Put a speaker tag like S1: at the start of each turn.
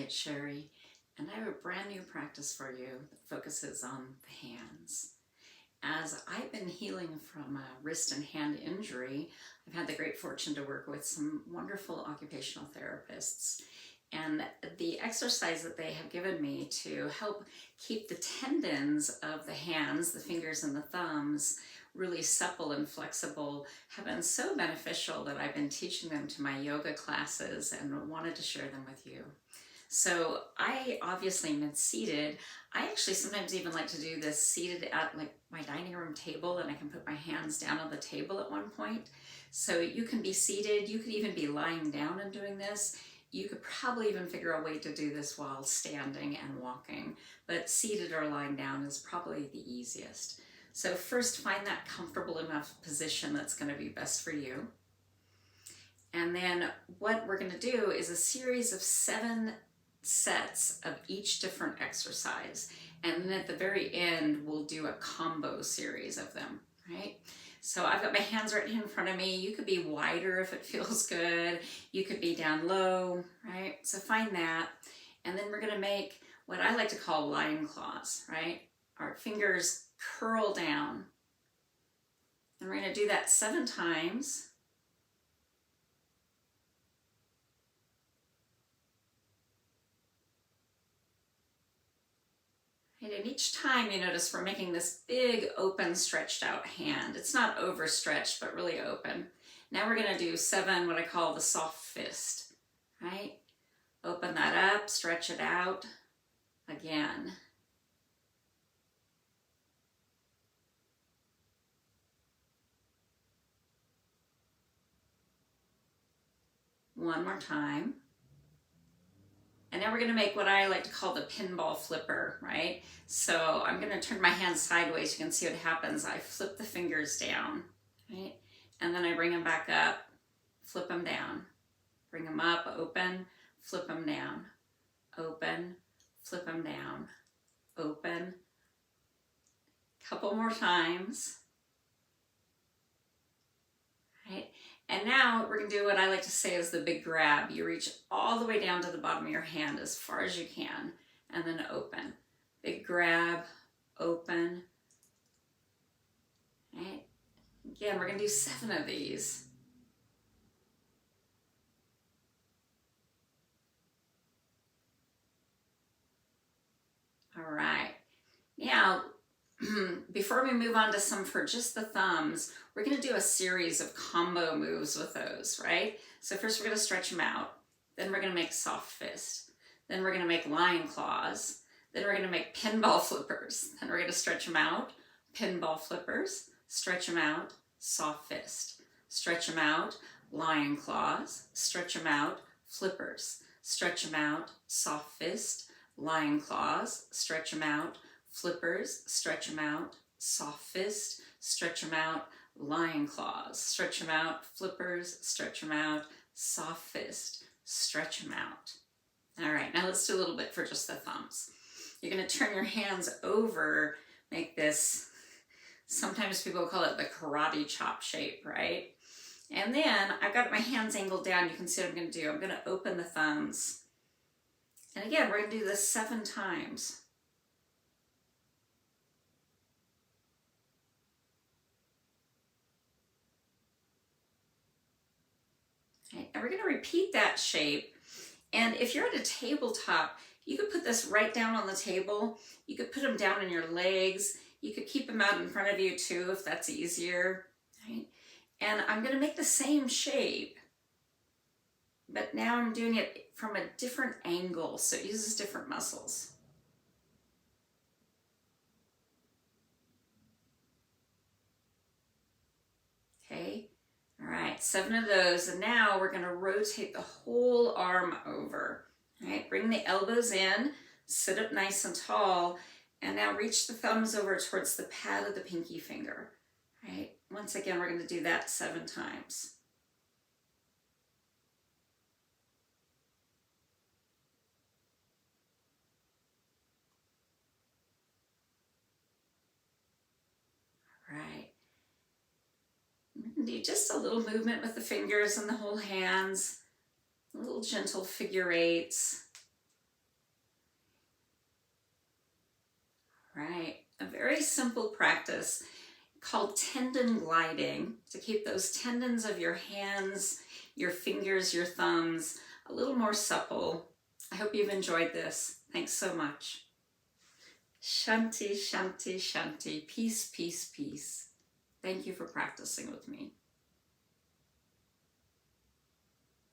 S1: it's Sherry, and I have a brand new practice for you that focuses on the hands. As I've been healing from a wrist and hand injury, I've had the great fortune to work with some wonderful occupational therapists. And the exercise that they have given me to help keep the tendons of the hands, the fingers and the thumbs, really supple and flexible have been so beneficial that I've been teaching them to my yoga classes and wanted to share them with you. So I obviously am seated. I actually sometimes even like to do this seated at like my dining room table, and I can put my hands down on the table at one point. So you can be seated, you could even be lying down and doing this. You could probably even figure a way to do this while standing and walking, but seated or lying down is probably the easiest. So first, find that comfortable enough position that's going to be best for you. And then what we're going to do is a series of 7 sets of each different exercise. And then at the very end, we'll do a combo series of them, right? So I've got my hands right in front of me. You could be wider if it feels good. You could be down low, right? So find that. And then we're going to make what I like to call lion claws, right? Our fingers curl down. And we're going to do that 7 times. And each time you notice we're making this big open stretched out hand. It's not overstretched, but really open. Now we're going to do 7, what I call the soft fist, right? Open that up, stretch it out again. One more time. And now we're going to make what I like to call the pinball flipper, right? So I'm going to turn my hands sideways. You can see what happens. I flip the fingers down, right? And then I bring them back up, flip them down. Bring them up, open, flip them down. Open, flip them down. Open. Couple more times. Right? And now we're going to do what I like to say is the big grab. You reach all the way down to the bottom of your hand as far as you can, and then open. Big grab, open. Right? Again, we're going to do 7 of these. All right. Now, before we move on to some for just the thumbs, we're going to do a series of combo moves with those, right? So first we're going to stretch them out. Then we're going to make soft fist. Then we're going to make lion claws. Then we're going to make pinball flippers. Then we're going to stretch them out, pinball flippers, stretch them out, soft fist. Stretch them out, lion claws, stretch them out, flippers. Stretch them out, soft fist, lion claws, stretch them out, flippers, stretch them out, soft fist, stretch them out, lion claws, stretch them out, flippers, stretch them out, soft fist, stretch them out. All right, now let's do a little bit for just the thumbs. You're going to turn your hands over, make this, sometimes people call it the karate chop shape, right? And then I've got my hands angled down. You can see what I'm going to do. I'm going to open the thumbs. And again, we're going to do this 7 times. Okay, and we're going to repeat that shape. And if you're at a tabletop, you could put this right down on the table. You could put them down in your legs. You could keep them out in front of you too, if that's easier. Right? And I'm going to make the same shape, but now I'm doing it from a different angle, so it uses different muscles. Okay, all right, 7 of those, and now we're going to rotate the whole arm over. All right, bring the elbows in, sit up nice and tall, and now reach the thumbs over towards the pad of the pinky finger. All right, once again, we're going to do that 7 times. Right. Do just a little movement with the fingers and the whole hands, little gentle figure 8s. Right, a very simple practice called tendon gliding to keep those tendons of your hands, your fingers, your thumbs a little more supple. I hope you've enjoyed this. Thanks so much. Shanti, shanti, shanti. Peace, peace, peace. Thank you for practicing with me.